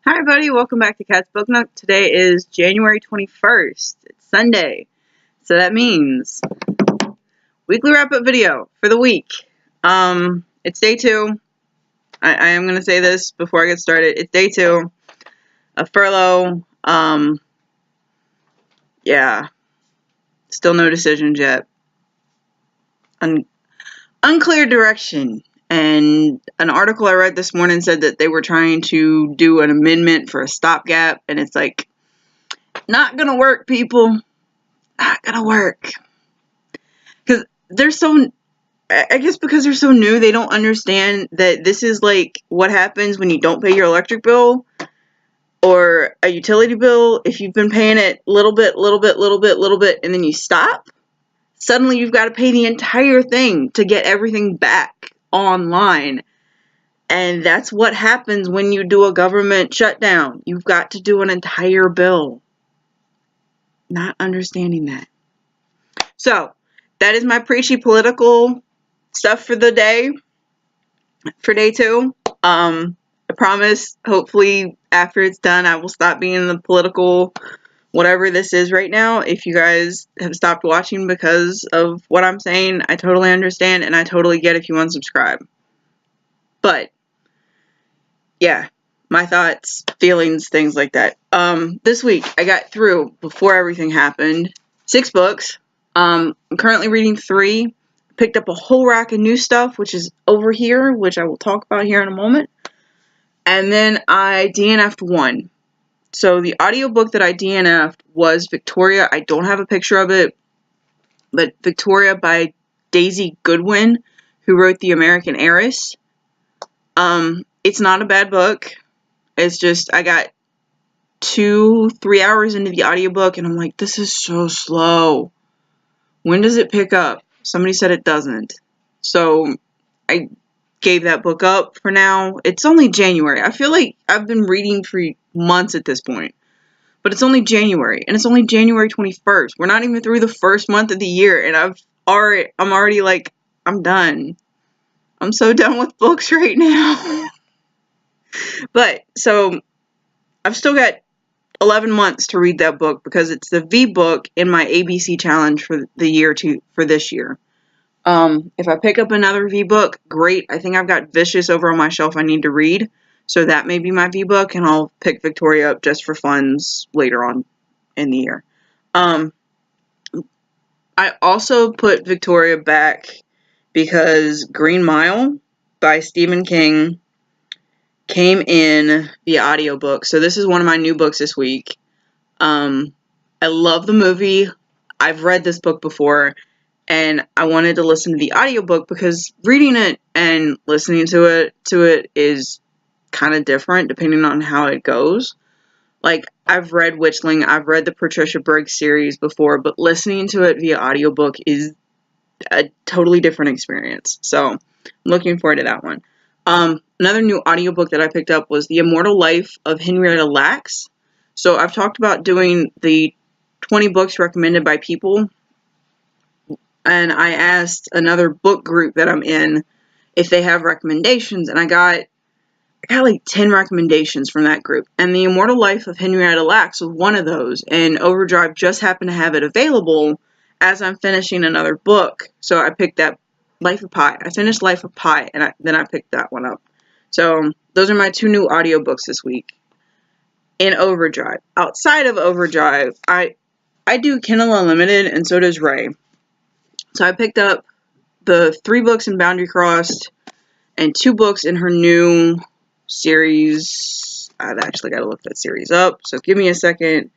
Hi everybody, welcome back to Cat's Book Nook. Today is January 21st. It's Sunday. So that means weekly wrap-up video for the week. It's day 2. I am going to say this before I get started. It's day 2 of furlough. Yeah. Still no decisions yet. Unclear direction. And an article I read this morning said that they were trying to do an amendment for a stopgap, and it's like, not gonna work, people. Not gonna work. Because they're so, I guess because they're so new, they don't understand that this is like what happens when you don't pay your electric bill or a utility bill. If you've been paying it little bit, and then you stop, suddenly you've got to pay the entire thing to get everything back online. And that's what happens when you do a government shutdown. You've got to do an entire bill. Not understanding that. So, that is my preachy political stuff for the day. For day 2. I promise, hopefully, after it's done, I will stop being the political whatever this is right now. If you guys have stopped watching because of what I'm saying, I totally understand, and I totally get if you unsubscribe. But yeah, my thoughts, feelings, things like that. This week I got through, before everything happened, 6 books. I'm currently reading 3. Picked up a whole rack of new stuff, which is over here, which I will talk about here in a moment. And then I DNF'd 1. So the audiobook that I DNF'd was Victoria. I don't have a picture of it, but Victoria by Daisy Goodwin, who wrote The American Heiress. It's not a bad book. It's just, I got 2-3 hours into the audiobook and I'm like, this is so slow. When does it pick up? Somebody said it doesn't. So I gave that book up for now. It's only January. I feel like I've been reading for months at this point. But it's only January, and it's only January 21st. We're not even through the first month of the year, and I'm already like, I'm done. I'm so done with books right now. But, so, I've still got 11 months to read that book, because it's the V book in my ABC challenge for the year for this year. If I pick up another V book, great. I think I've got Vicious over on my shelf I need to read. So that may be my V book, and I'll pick Victoria up just for funds later on in the year. I also put Victoria back because Green Mile by Stephen King came in the audiobook. So this is one of my new books this week. I love the movie. I've read this book before, and I wanted to listen to the audiobook because reading it and listening to it is kind of different depending on how it goes. Like, I've read Witchling, I've read the Patricia Briggs series before, but listening to it via audiobook is a totally different experience. So, I'm looking forward to that one. Another new audiobook that I picked up was The Immortal Life of Henrietta Lacks. So, I've talked about doing the 20 books recommended by people, and I asked another book group that I'm in if they have recommendations, and I got like 10 recommendations from that group, and The Immortal Life of Henrietta Lacks was one of those, and Overdrive just happened to have it available as I'm finishing another book, so I picked that Life of Pi. I finished Life of Pi, and then I picked that one up. So, those are my 2 new audiobooks this week in Overdrive. Outside of Overdrive, I do Kindle Unlimited, and so does Ray. So I picked up the 3 books in Boundary Crossed, and 2 books in her new series. I've actually got to look that series up, so give me a second.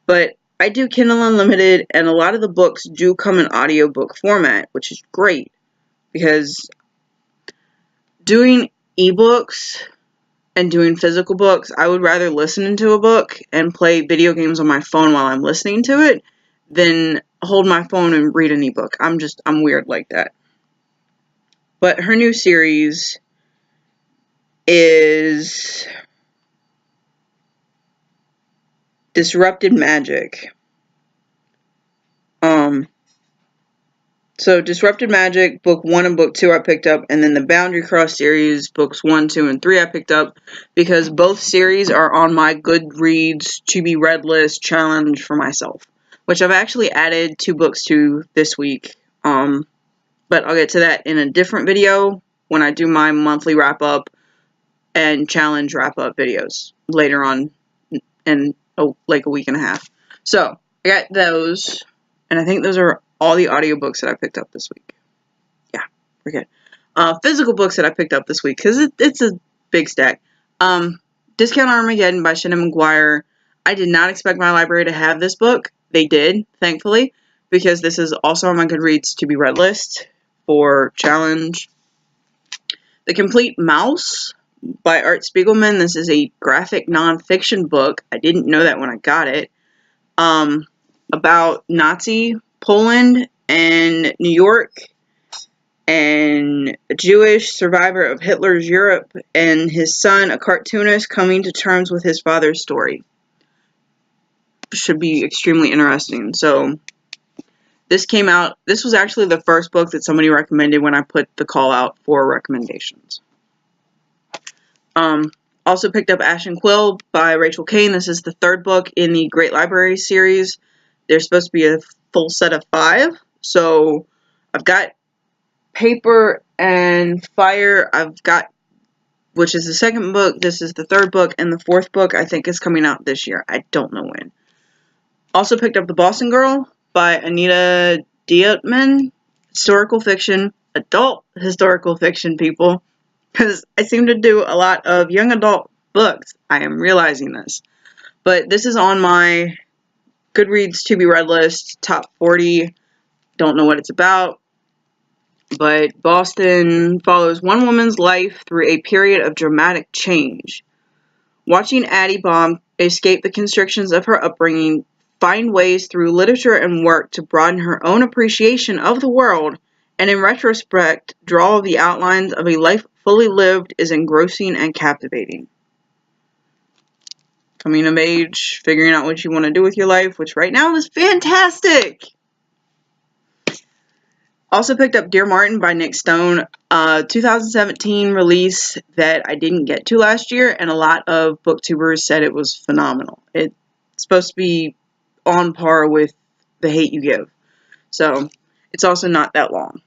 But I do Kindle Unlimited, and a lot of the books do come in audiobook format, which is great, because doing ebooks and doing physical books, I would rather listen to a book and play video games on my phone while I'm listening to it than hold my phone and read an ebook. I'm weird like that. But her new series is Disrupted Magic. So Disrupted Magic, book 1 and book 2 I picked up, and then the Boundary Cross series, books 1, 2, and 3 I picked up, because both series are on my Goodreads to be read list challenge for myself, which I've actually added 2 books to this week, but I'll get to that in a different video when I do my monthly wrap-up and challenge wrap-up videos later on in like a week and a half. So, I got those, and I think those are all the audiobooks that I picked up this week. Yeah, we're good. Physical books that I picked up this week, because it's a big stack. Discount Armageddon by Shannon McGuire. I did not expect my library to have this book. They did, thankfully, because this is also on my Goodreads to be read list for challenge. The Complete Mouse by Art Spiegelman. This is a graphic nonfiction book. I didn't know that when I got it. About Nazi Poland and New York, and a Jewish survivor of Hitler's Europe, and his son, a cartoonist, coming to terms with his father's story. Should be extremely interesting. So, this came out, this was actually the first book that somebody recommended when I put the call out for recommendations. Also picked up Ash and Quill by Rachel Caine. This is the 3rd book in the Great Library series. There's supposed to be a full set of 5. So, I've got Paper and Fire. I've got, which is the 2nd book. This is the 3rd book. And the 4th book, I think, is coming out this year. I don't know when. Also picked up The Boston Girl by Anita Diamant. Historical fiction. Adult historical fiction, people. Because I seem to do a lot of young adult books. I am realizing this. But this is on my Goodreads to be read list, top 40. Don't know what it's about. But Boston follows one woman's life through a period of dramatic change. Watching Addie Baum escape the constrictions of her upbringing, find ways through literature and work to broaden her own appreciation of the world, and in retrospect, draw the outlines of a life fully lived is engrossing and captivating. Coming of age, figuring out what you want to do with your life, which right now is fantastic! Also picked up Dear Martin by Nic Stone, 2017 release that I didn't get to last year, and a lot of booktubers said it was phenomenal. It's supposed to be on par with The Hate You Give. So, it's also not that long.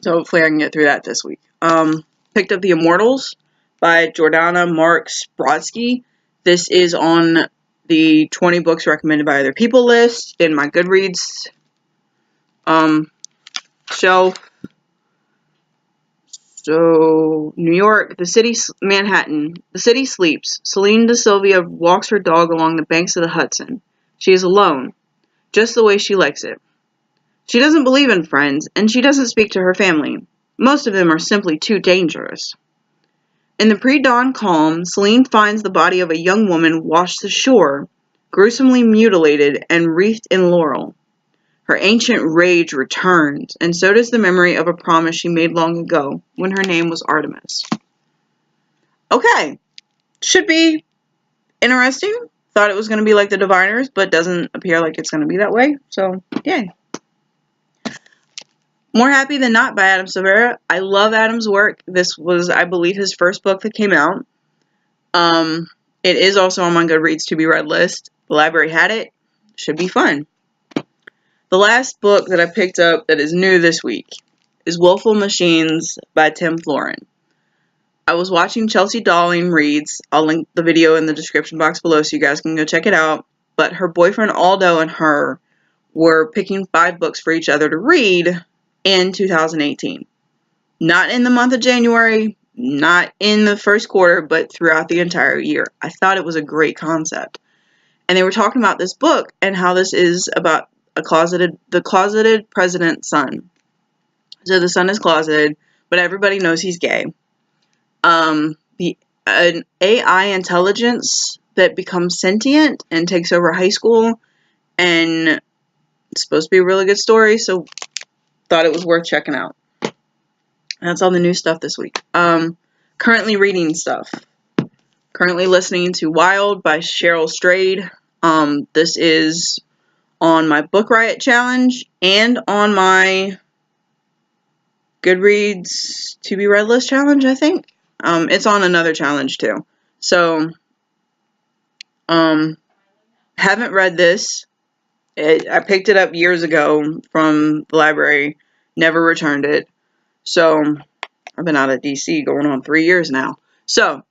So, hopefully I can get through that this week. Picked up The Immortals by Jordanna Max Brodsky. This is on the 20 books recommended by other people list in my Goodreads shelf. So, New York, the city, Manhattan. The city sleeps. Celine de Sylvia walks her dog along the banks of the Hudson. She is alone, just the way she likes it. She doesn't believe in friends, and she doesn't speak to her family. Most of them are simply too dangerous. In the pre-dawn calm, Celine finds the body of a young woman washed ashore, gruesomely mutilated and wreathed in laurel. Her ancient rage returns, and so does the memory of a promise she made long ago, when her name was Artemis. Okay, should be interesting. Thought it was going to be like The Diviners, but doesn't appear like it's going to be that way, so yay. More Happy Than Not by Adam Silvera. I love Adam's work. This was, I believe, his first book that came out. It is also on my Goodreads to be read list. The library had it. Should be fun. The last book that I picked up that is new this week is Willful Machines by Tim Florin. I was watching Chelsea Dowling reads. I'll link the video in the description box below so you guys can go check it out. But her boyfriend Aldo and her were picking 5 books for each other to read in 2018. Not in the month of January, not in the first quarter, but throughout the entire year. I thought it was a great concept. And they were talking about this book and how this is about the closeted president's son. So the son is closeted, but everybody knows he's gay. An AI intelligence that becomes sentient and takes over high school, and it's supposed to be a really good story, so thought it was worth checking out. That's all the new stuff this week. Currently reading stuff. Currently listening to Wild by Cheryl Strayed. This is on my Book Riot challenge and on my Goodreads to be read list challenge, I think. It's on another challenge too. So, haven't read this. I picked it up years ago from the library, never returned it. So, I've been out of DC going on 3 years now. So,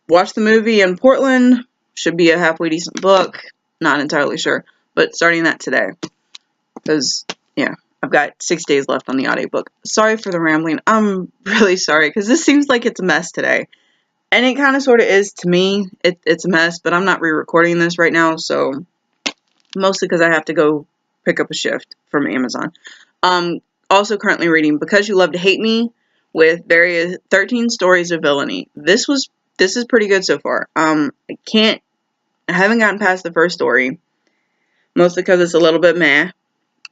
watched the movie in Portland. Should be a halfway decent book. Not entirely sure. But starting that today. Because, yeah, I've got 6 days left on the audiobook. Sorry for the rambling. I'm really sorry. Because this seems like it's a mess today. And it kind of sort of is to me. It's a mess. But I'm not re-recording this right now. So, mostly because I have to go pick up a shift from Amazon. Also currently reading Because You Love to Hate Me with various 13 Stories of Villainy. This is pretty good so far. I haven't gotten past the first story, mostly because it's a little bit meh.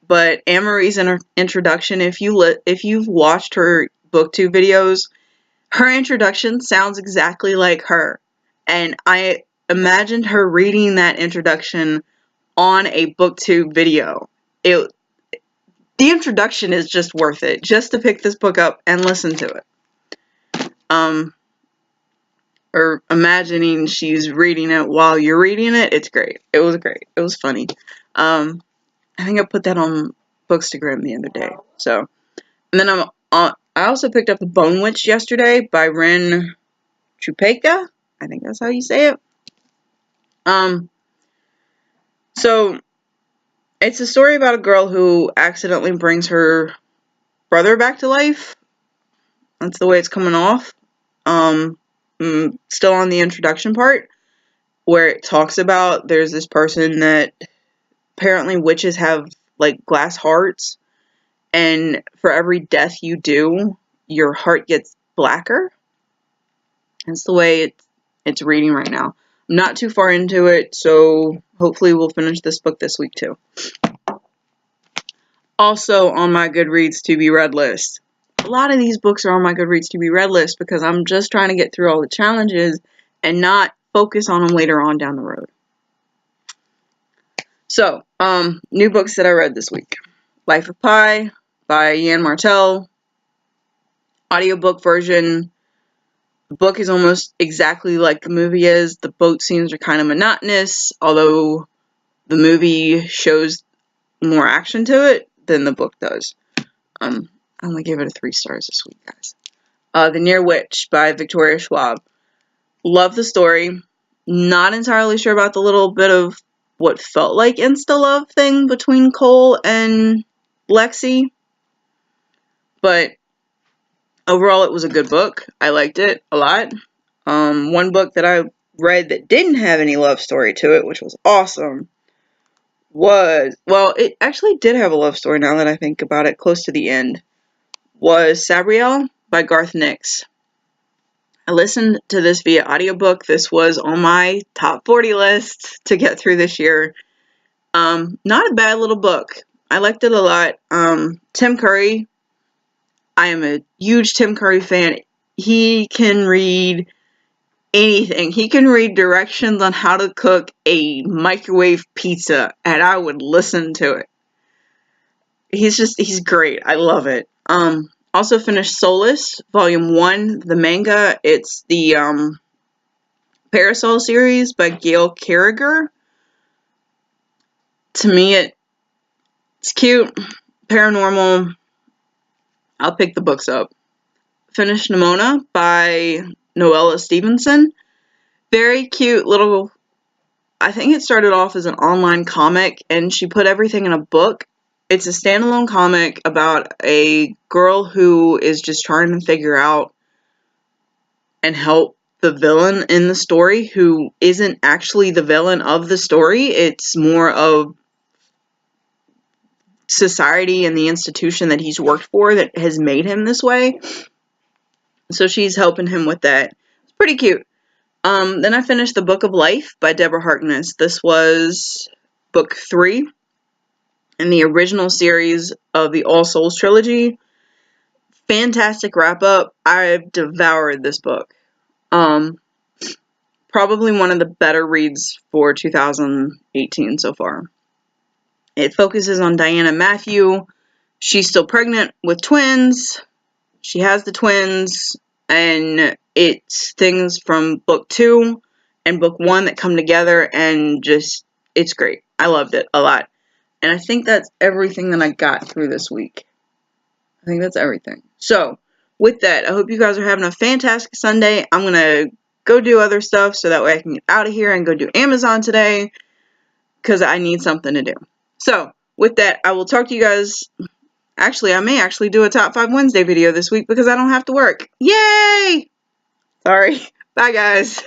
But Anne-Marie's introduction, if you've watched her booktube videos, her introduction sounds exactly like her. And I imagined her reading that introduction on a booktube video. The introduction is just worth it, just to pick this book up and listen to it. Or imagining she's reading it while you're reading it, it's great. It was great. It was funny. I think I put that on Bookstagram the other day. So, and then I also picked up The Bone Witch yesterday by Rin Chupeco. I think that's how you say it. So it's a story about a girl who accidentally brings her brother back to life. That's the way it's coming off. Still on the introduction part, where it talks about there's this person that apparently witches have like glass hearts, and for every death you do, your heart gets blacker. That's the way it's reading right now. I'm not too far into it, so hopefully we'll finish this book this week too. Also on my Goodreads to be read list. A lot of these books are on my Goodreads to be read list because I'm just trying to get through all the challenges and not focus on them later on down the road. So, new books that I read this week. Life of Pi by Yann Martel. Audiobook version. The book is almost exactly like the movie is. The boat scenes are kind of monotonous, although the movie shows more action to it than the book does. I only gave it a 3 stars this week, guys. The Near Witch by Victoria Schwab. Love the story. Not entirely sure about the little bit of what felt like insta-love thing between Cole and Lexi. But overall, it was a good book. I liked it a lot. One book that I read that didn't have any love story to it, which was awesome, it actually did have a love story now that I think about it, close to the end, was Sabriel by Garth Nix. I listened to this via audiobook. This was on my top 40 list to get through this year. Not a bad little book. I liked it a lot. Tim Curry. I am a huge Tim Curry fan. He can read anything. He can read directions on how to cook a microwave pizza, and I would listen to it. He's great. I love it. Also finished Soulless, Volume 1, the manga. It's the Parasol series by Gail Carriger. To me, it's cute, paranormal. I'll pick the books up. Finished Nimona by Noelle Stevenson. Very cute little, I think it started off as an online comic, and she put everything in a book. It's a standalone comic about a girl who is just trying to figure out and help the villain in the story, who isn't actually the villain of the story. It's more of society and the institution that he's worked for that has made him this way. So she's helping him with that. It's pretty cute. Then I finished The Book of Life by Deborah Harkness. This was book 3 in the original series of the All Souls trilogy. Fantastic wrap-up. I've devoured this book. Probably one of the better reads for 2018 so far. It focuses on Diana Matthew. She's still pregnant with twins. She has the twins, and it's things from book 2 and book 1 that come together, and just, it's great. I loved it a lot. And I think that's everything that I got through this week. I think that's everything. So, with that, I hope you guys are having a fantastic Sunday. I'm going to go do other stuff so that way I can get out of here and go do Amazon today, because I need something to do. So, with that, I will talk to you guys. Actually, I may actually do a Top 5 Wednesday video this week because I don't have to work. Yay! Sorry. Bye, guys.